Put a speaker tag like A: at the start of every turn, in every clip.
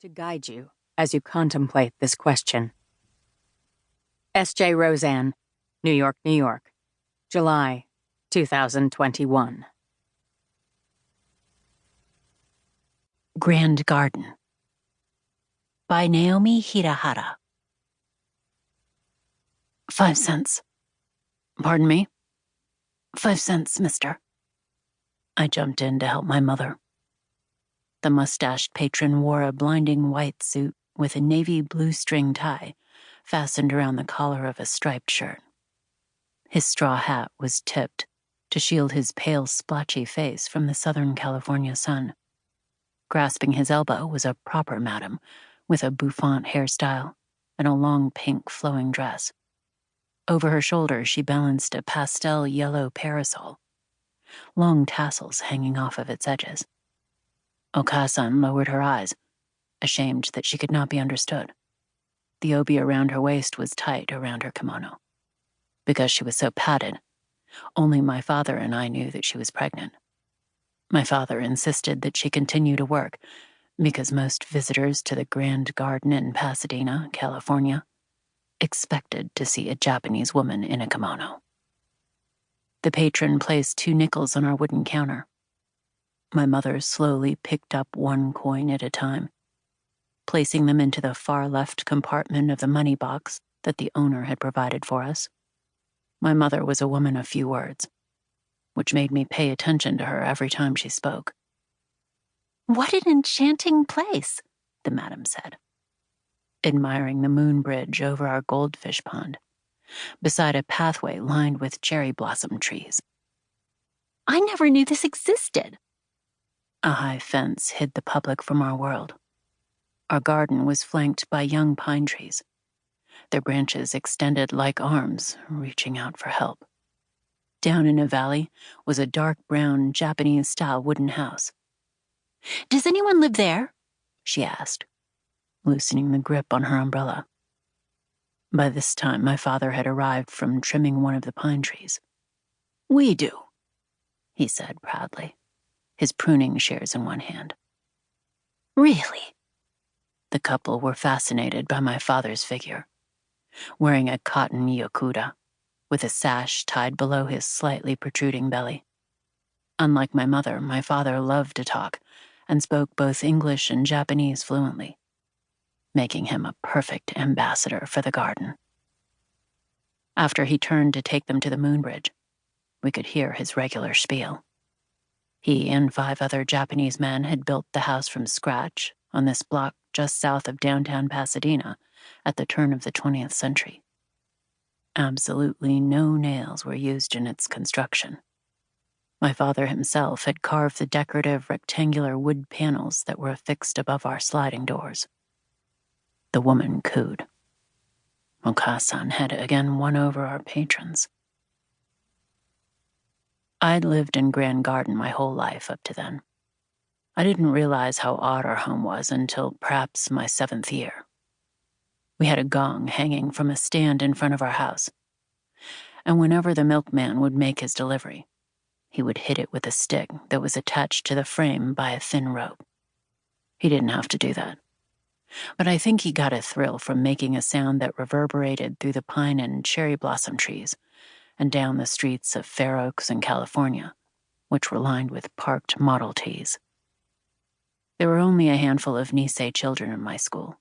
A: to guide you as you contemplate this question. S.J. Rozan, New York, New York, July 2021.
B: Grand Garden by Naomi Hirahara. 5 cents. Pardon me? 5 cents, mister. I jumped in to help my mother. The mustached patron wore a blinding white suit with a navy blue string tie fastened around the collar of a striped shirt. His straw hat was tipped to shield his pale, splotchy face from the Southern California sun. Grasping his elbow was a proper madam with a bouffant hairstyle and a long pink flowing dress. Over her shoulder she balanced a pastel yellow parasol, long tassels hanging off of its edges. Okasan lowered her eyes, ashamed that she could not be understood. The obi around her waist was tight around her kimono. Because she was so padded, only my father and I knew that she was pregnant. My father insisted that she continue to work because most visitors to the Grand Garden in Pasadena, California, expected to see a Japanese woman in a kimono. The patron placed 2 nickels on our wooden counter. My mother slowly picked up 1 coin at a time, placing them into the far left compartment of the money box that the owner had provided for us. My mother was a woman of few words, which made me pay attention to her every time she spoke.
C: "What an enchanting place," the madam said,
B: admiring the moon bridge over our goldfish pond, beside a pathway lined with cherry blossom trees.
C: "I never knew this existed."
B: A high fence hid the public from our world. Our garden was flanked by young pine trees. Their branches extended like arms, reaching out for help. Down in a valley was a dark brown Japanese-style wooden house.
C: "Does anyone live there?"
B: she asked, loosening the grip on her umbrella. By this time, my father had arrived from trimming one of the pine trees. "We do," he said proudly, his pruning shears in one hand.
C: "Really?"
B: The couple were fascinated by my father's figure, wearing a cotton yokura, with a sash tied below his slightly protruding belly. Unlike my mother, my father loved to talk and spoke both English and Japanese fluently, making him a perfect ambassador for the garden. After he turned to take them to the moon bridge, we could hear his regular spiel. He and 5 other Japanese men had built the house from scratch on this block just south of downtown Pasadena at the turn of the 20th century. Absolutely no nails were used in its construction. My father himself had carved the decorative rectangular wood panels that were affixed above our sliding doors. The woman cooed. Okasan had again won over our patrons. I'd lived in Grand Garden my whole life up to then. I didn't realize how odd our home was until perhaps my 7th year. We had a gong hanging from a stand in front of our house, and whenever the milkman would make his delivery, he would hit it with a stick that was attached to the frame by a thin rope. He didn't have to do that, but I think he got a thrill from making a sound that reverberated through the pine and cherry blossom trees and down the streets of Fair Oaks in California, which were lined with parked Model Ts. There were only a handful of Nisei children in my school.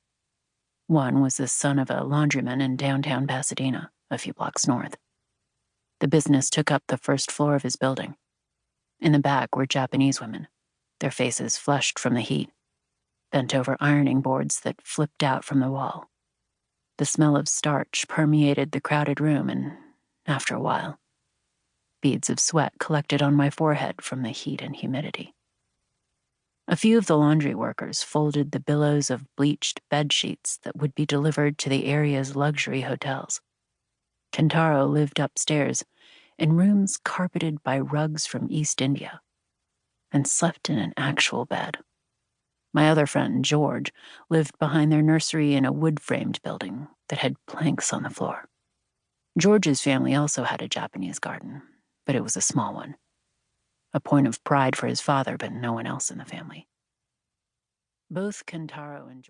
B: One was the son of a laundryman in downtown Pasadena, a few blocks north. The business took up the first floor of his building. In the back were Japanese women, their faces flushed from the heat, bent over ironing boards that flipped out from the wall. The smell of starch permeated the crowded room, and after a while, beads of sweat collected on my forehead from the heat and humidity. A few of the laundry workers folded the billows of bleached bed sheets that would be delivered to the area's luxury hotels. Kentaro lived upstairs in rooms carpeted by rugs from East India and slept in an actual bed. My other friend, George, lived behind their nursery in a wood-framed building that had planks on the floor. George's family also had a Japanese garden, but it was a small one. A point of pride for his father, but no one else in the family. Both Kentaro and George